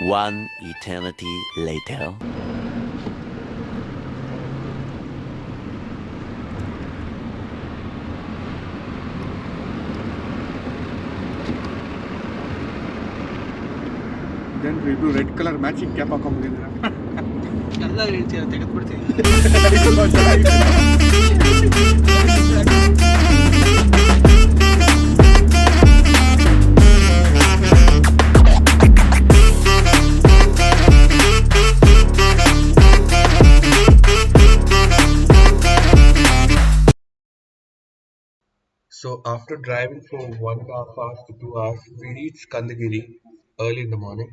One eternity later. Then we do red color matching cap ಹಾಕೊಂಡ್ಬಿಟ್ಟಿದ್ದೀರಾ ಎಲ್ಲ ಹೇಳ್ತೀರಾ ತೆಗೆದುಬಿಡ್ತೀನಿ So after driving for 1.5 hours to 2 hours, we reached Skandagiri early in the morning.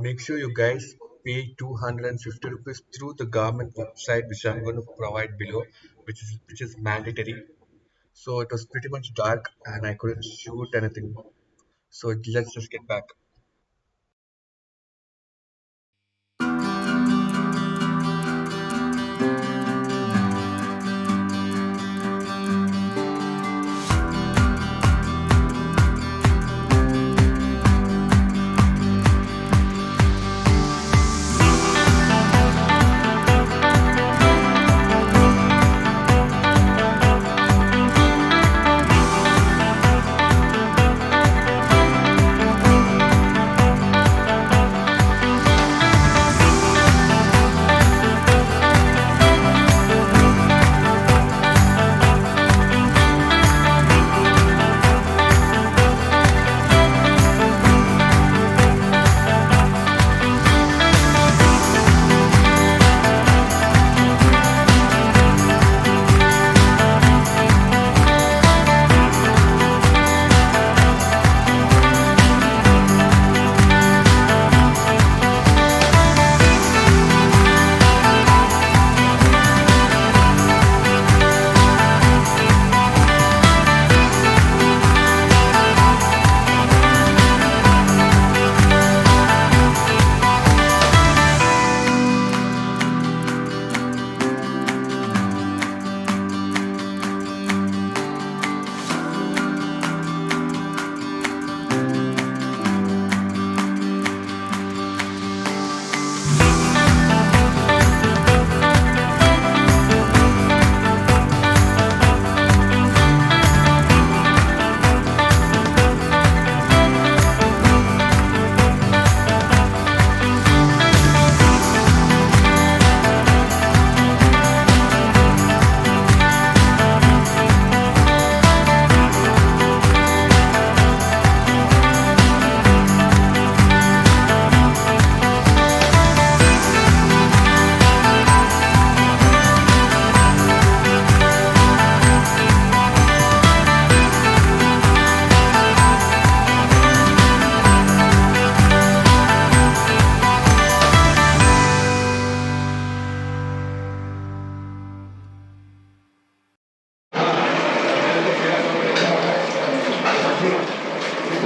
Make sure you guys pay 250 rupees through the government website, which I'm going to provide below, which is mandatory. So it was pretty much dark and I couldn't shoot anything. So let's just get back.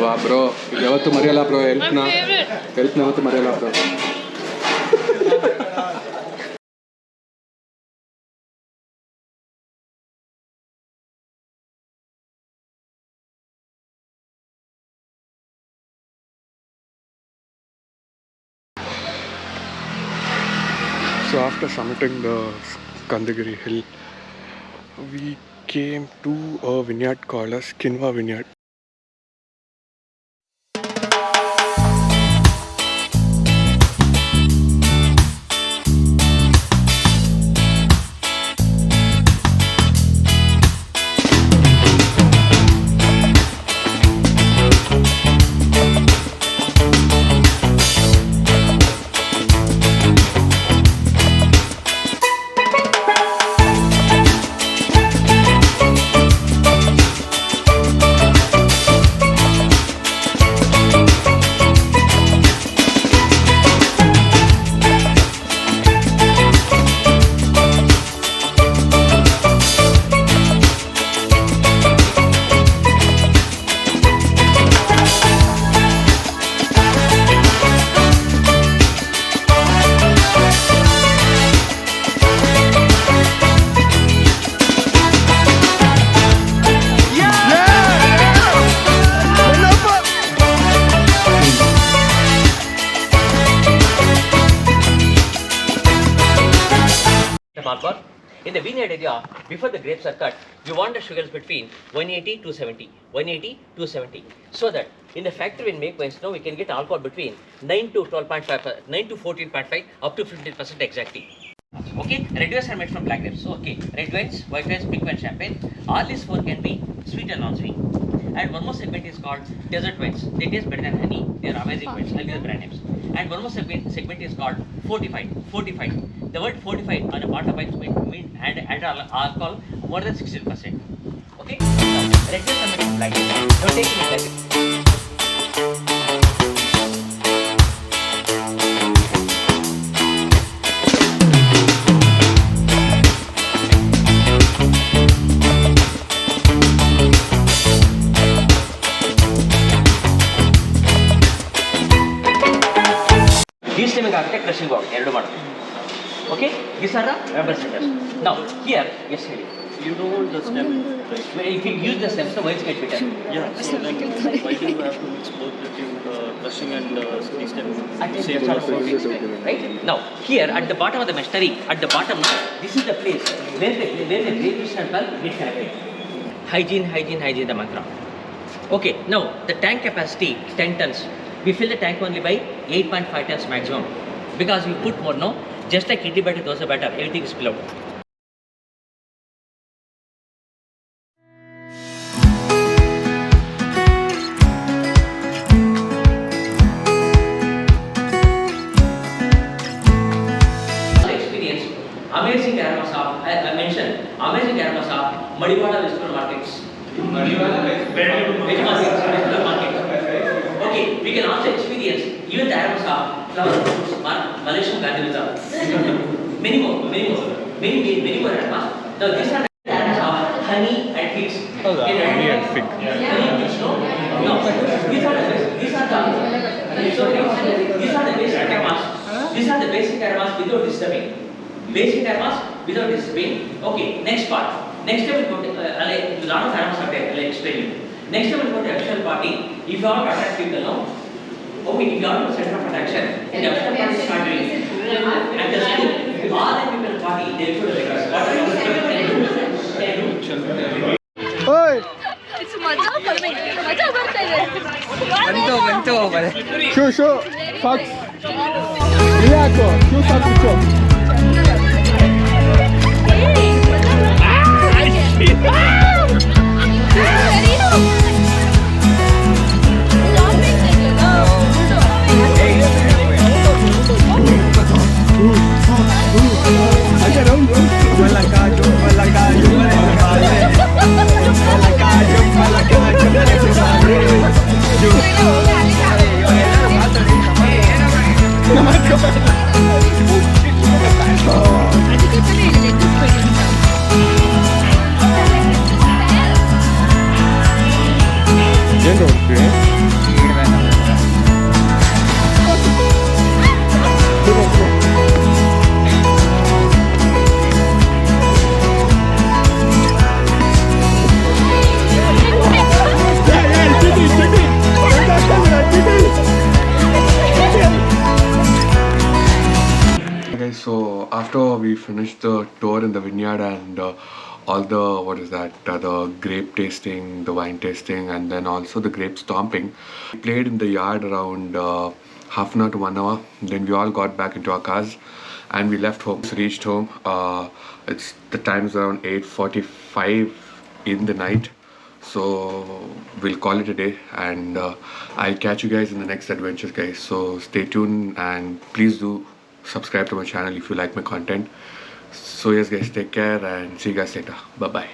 ವಾ bro ಯಾವತ್ತು ಮರೆಯಲ್ಲ bro ಹೆಲ್ಪ್ನ ಯಾವತ್ತು ಮರೆಯಲ್ಲ bro. So after summiting the Skandagiri hill, we came to a vineyard called as Kinvaha Vineyard. alcohol. In the vineyard area, before the grapes are cut, you want the sugars between 180 to 70, 180 to 70. So that in the factory when make wines, now we can get alcohol between 9 to 12.5, 9 to 14.5, up to 15% exactly. Okay, red wines are made from black grapes. So, okay, red wines, white wines, pink wine, champagne. All these four can be sweet and non-sweet. And one more segment is called desert wines. They taste better than honey. They are amazing wines. I'll give the brand names. And one more segment is called fortified. Fortified. The word fortified on a bottle of wines mean add alcohol more than 60%. Okay. Now, red wines are made from black grapes. Don't take it with black grapes. Desteming agate crushing out ಎರಡು ಮಾಡ್ತೀವಿ. Okay, these are the rubber centers. Now here, yes, ಹೇಳಿ. You don't want the stem. If you use the stems, the wines get bitter. Yeah, so then why do you have to mix both between crushing and the stem? I think that's all about it, right? Now here at the bottom of the machinery, at the bottom, this is the place where the grape sample get collected. Hygiene, hygiene, hygiene, the mantra. Okay, now the tank capacity 10 tons. We fill the tank only by 8.5 tons maximum because we put more, no? Just like idli batter, dosa batter, everything is spill out. Experience, amazing aromas of, I mentioned, amazing aromas of Madivada vegetable markets. Vegetable markets. Okay, we can also experience even the aromas of flower fruits, Malaysian garden. Many more aromas. Now these are the aromas of honey and figs. Honey and fig. Honey and figs, no? No, these are the basic aromas. These are the basic aromas without disturbing. Basic aromas without disturbing. Okay, next part. Next time we'll go to a lot of aromas are there. I'll explain you. Next time we'll go to official party. If you want to attract people, no? Okay, if you want to center of attraction, and the official party start doing it. And the school, all the people party, they will put a request. What are you doing? It's ಮಜಾ ಬರ್ತಾ ಇದೆ. Shoe socks ಇಲ್ಲಿ ಹಾಕು shoe socks So after we finished the tour in the vineyard and all the the grape tasting, the wine tasting, and then also the grape stomping, we played in the yard around half an hour to 1 hour. Then we all got back into our cars and we left home. So reached home. It's the time's around 8:45 in the night. So we'll call it a day, and I'll catch you guys in the next adventures, guys. So stay tuned and please do subscribe to my channel if you like my content. So yes guys, take care and see you guys later. Bye bye.